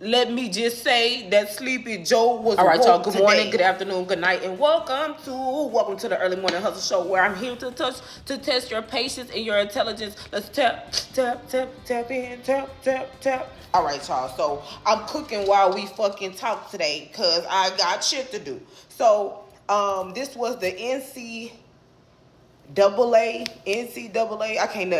let me just say that Sleepy Joe was all right, y'all. Good morning, today. good afternoon, good night, and welcome to the early morning hustle show, where I'm here to test your patience and your intelligence. Let's tap in, tap. All right, y'all. So I'm cooking while we fucking talk today, cause I got shit to do. So this was the NCAA. I can't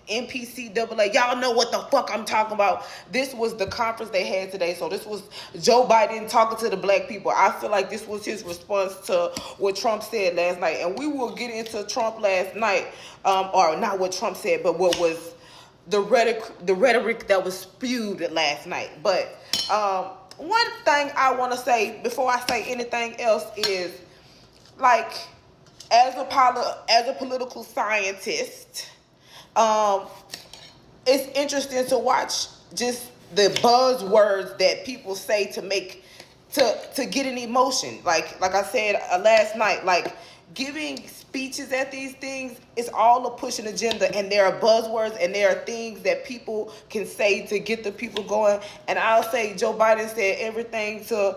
NPCAA. Y'all know what the fuck I'm talking about. This was the conference they had today. So this was Joe Biden talking to the black people. I feel like this was his response to what Trump said last night. And we will get into Trump last night, or not what Trump said, but what was the rhetoric that was spewed last night. But one thing I want to say before I say anything else is, like, as a political scientist, it's interesting to watch just the buzzwords that people say to make to get an emotion. Like I said last night, like, giving speeches at these things is all a push an agenda, and there are buzzwords and there are things that people can say to get the people going. And I'll say Joe Biden said everything to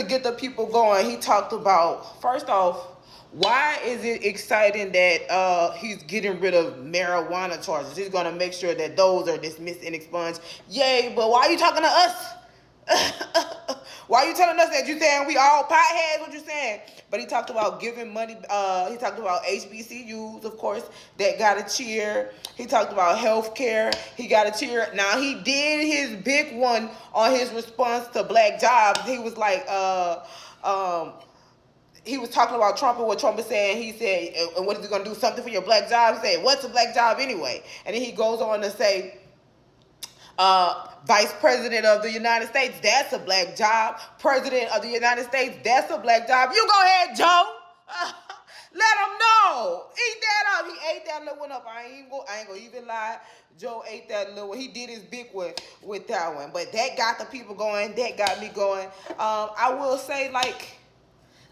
get the people going. He talked about, first off, why is it exciting that he's getting rid of marijuana charges? He's going to make sure that those are dismissed and expunged. Yay, but why are you talking to us? Why are you telling us that? You saying we all potheads? What you saying? But he talked about giving money. He talked about HBCUs, of course, that got a cheer. He talked about healthcare. He got a cheer. Now, he did his big one on his response to black jobs. He was like, he was talking about Trump and what Trump is saying. He said, and what is he going to do, something for your black job? He said, what's a black job anyway? And then he goes on to say, Vice President of the United States, that's a black job. President of the United States, that's a black job. You go ahead, Joe. Let him know. Eat that up. He ate that little one up. I ain't gonna even lie. Joe ate that little one. He did his big one with that one. But that got the people going. That got me going. I will say, like,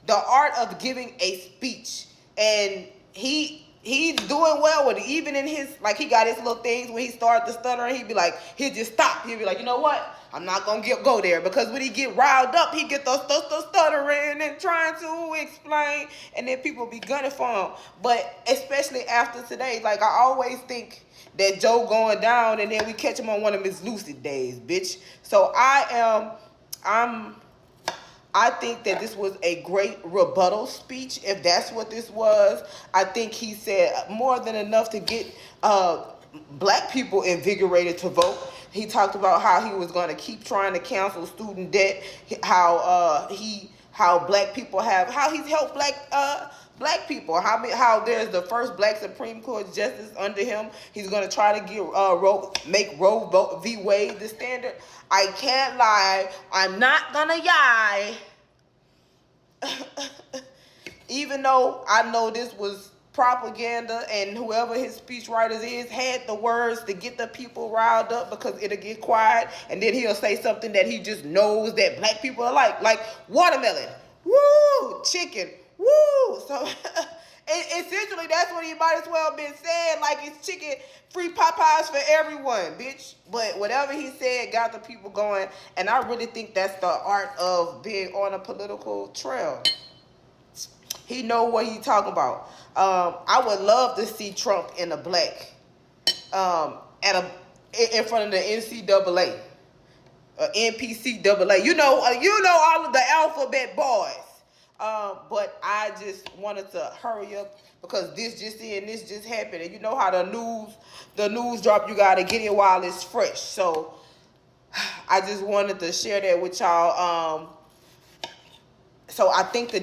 the art of giving a speech, and he's doing well with it. Even in his, like, he got his little things when he started to stutter, and he'd be like, he'd just stop. He'd be like, you know what? I'm not gonna go there, because when he get riled up, he get the stuttering and trying to explain, and then people be gunning for him. But especially after today, like, I always think that Joe going down, and then we catch him on one of his lucid days, bitch. So I think that this was a great rebuttal speech, if that's what this was. I think he said more than enough to get black people invigorated to vote. He talked about how he was going to keep trying to cancel student debt, how black people have, how he's helped black people, how there's the first black Supreme Court justice under him. He's going to try to get make Roe v. Wade the standard. I can't lie. I'm not gonna lie. Even though I know this was propaganda, and whoever his speechwriters is had the words to get the people riled up, because it'll get quiet, and then he'll say something that he just knows that black people are like watermelon, woo, chicken, woo. So essentially, that's what he might as well been saying, like, it's chicken, free Popeyes for everyone, bitch. But whatever he said got the people going, and I really think that's the art of being on a political trail. He know what he talking about. I would love to see Trump in a black, in front of the NCAA, NPCAA. You know all of the alphabet boys. But I just wanted to hurry up, because this just happened, and you know how the news drop, you gotta get it while it's fresh. So I just wanted to share that with y'all. So I think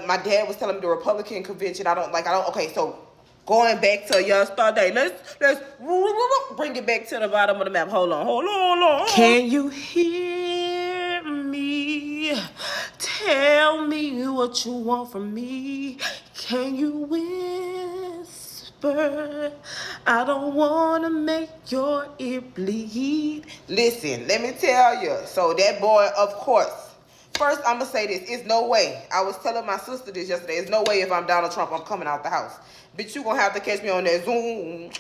my dad was telling me the Republican convention. Okay, so going back to Young Star Day, let's bring it back to the bottom of the map. Hold on. Can you hear me? Tell me what you want from me. Can you whisper? I don't want to make your ear bleed. Listen, let me tell you. So that boy, of course, first I'm gonna say this. It's no way. I was telling my sister this yesterday. It's no way if I'm Donald Trump, I'm coming out the house. Bitch, you gonna have to catch me on that zoom,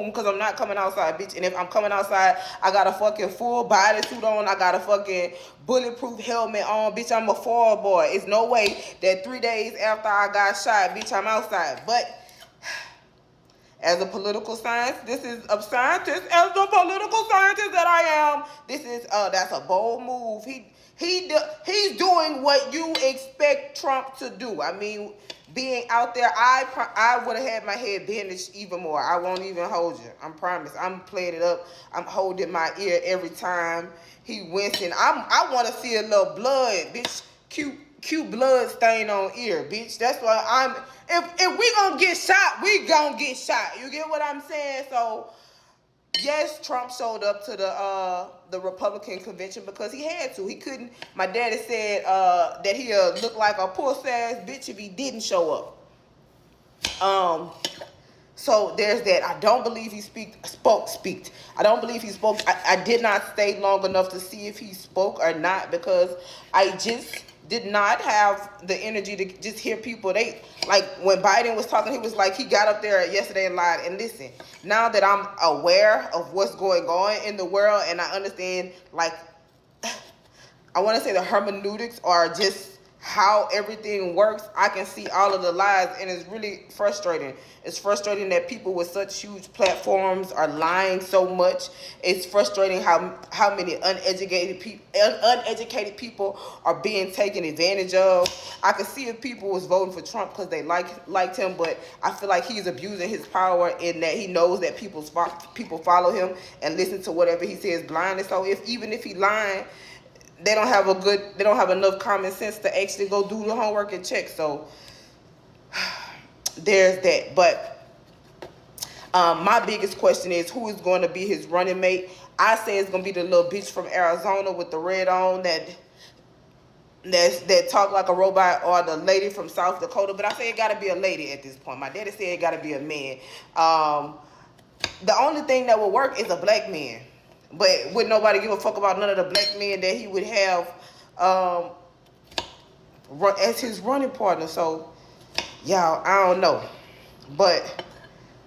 because I'm not coming outside, bitch. And if I'm coming outside, I got a fucking full bodysuit on. I got a fucking bulletproof helmet on. Bitch, I'm a fall boy. It's no way that 3 days after I got shot, bitch, I'm outside. But as a political scientist, this is a scientist. As the political scientist that I am, this is that's a bold move. He's doing what you expect Trump to do. I mean, being out there, I would have had my head bandaged even more. I won't even hold you. I promise. I'm playing it up. I'm holding my ear every time he wincing. I want to see a little blood, bitch. Cute blood stain on ear, bitch. That's why I'm. If we gonna get shot, we gonna get shot. You get what I'm saying? So yes, Trump showed up to the Republican convention because he had to. He couldn't. My daddy said that he'll look like a puss ass bitch if he didn't show up. So there's that. I don't believe he spoke. I don't believe he spoke. I did not stay long enough to see if he spoke or not because I just did not have the energy to just hear people. They like when Biden was talking, he was like, he got up there yesterday and lied. And listen, now that I'm aware of what's going on in the world and I understand, like, I want to say the hermeneutics are just how everything works, I can see all of the lies, and it's really frustrating. It's frustrating that people with such huge platforms are lying so much. It's frustrating how many uneducated people are being taken advantage of. I could see if people was voting for Trump because they liked him, but I feel like he's abusing his power in that he knows that people follow him and listen to whatever he says blindly. So even if he lying, they don't have enough common sense to actually go do the homework and check. So there's that. But my biggest question is who is going to be his running mate. I say it's going to be the little bitch from Arizona with the red on that talk like a robot, or the lady from South Dakota. But I say it got to be a lady at this point. My daddy said it got to be a man. The only thing that will work is a black man. But would nobody give a fuck about none of the black men that he would have as his running partner? So, y'all, I don't know. But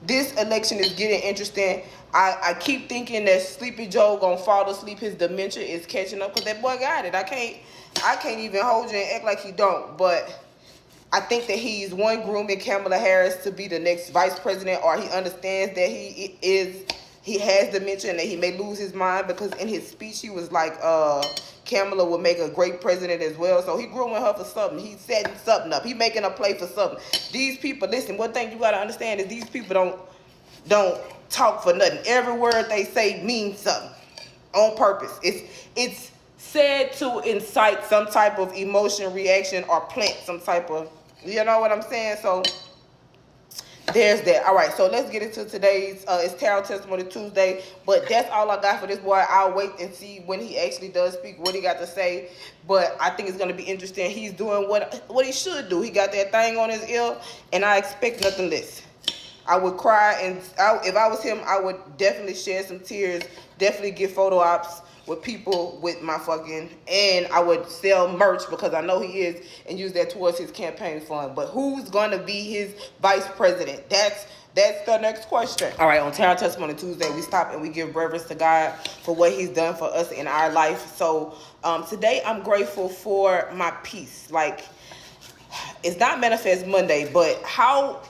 this election is getting interesting. I keep thinking that Sleepy Joe gonna fall asleep. His dementia is catching up because that boy got it. I can't even hold you and act like he don't. But I think that he's grooming Kamala Harris to be the next vice president, or he understands that he has dementia and that he may lose his mind, because in his speech he was like, Kamala would make a great president as well. So he grooming her for something. He's setting something up. He making a play for something. These people, listen, one thing you gotta understand is these people don't talk for nothing. Every word they say means something on purpose. It's said to incite some type of emotion, reaction, or plant some type of, you know what I'm saying? So there's that. All right, so let's get into today's, it's Tarot Testimony Tuesday, but that's all I got for this boy. I'll wait and see when he actually does speak, what he got to say, but I think it's going to be interesting. He's doing what he should do. He got that thing on his ear, and I expect nothing less. I would cry, and if I was him, I would definitely shed some tears, definitely get photo ops with people with my fucking, and I would sell merch because I know he is, and use that towards his campaign fund. But who's gonna be his vice president? That's the next question. All right, on Tarot Testimony Tuesday, we stop and we give reverence to God for what he's done for us in our life. So today I'm grateful for my peace. Like, it's not Manifest Monday, but how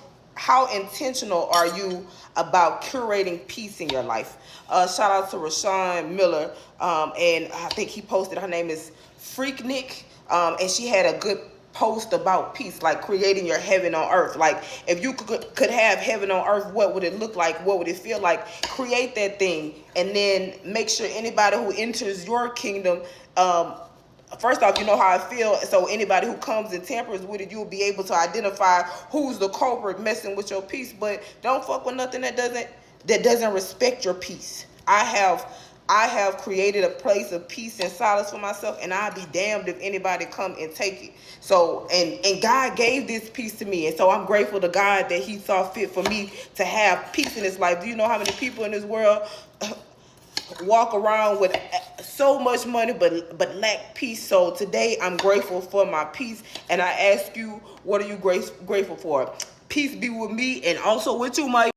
intentional are you about curating peace in your life? Shout out to Rashawn Miller, and I think he posted, her name is Freaknik, and she had a good post about peace, like creating your heaven on earth. Like, if you could have heaven on earth, what would it look like? What would it feel like? Create that thing, and then make sure anybody who enters your kingdom, first off, you know how I feel, so anybody who comes and tampers with it, you'll be able to identify who's the culprit messing with your peace. But don't fuck with nothing that doesn't respect your peace. I have created a place of peace and solace for myself, and I'd be damned if anybody come and take it. So, and God gave this peace to me, and so I'm grateful to God that he saw fit for me to have peace in his life. Do you know how many people in this world walk around with so much money but lack peace. So today I'm grateful for my peace, and I ask you, what are you grateful for? Peace be with me and also with you, my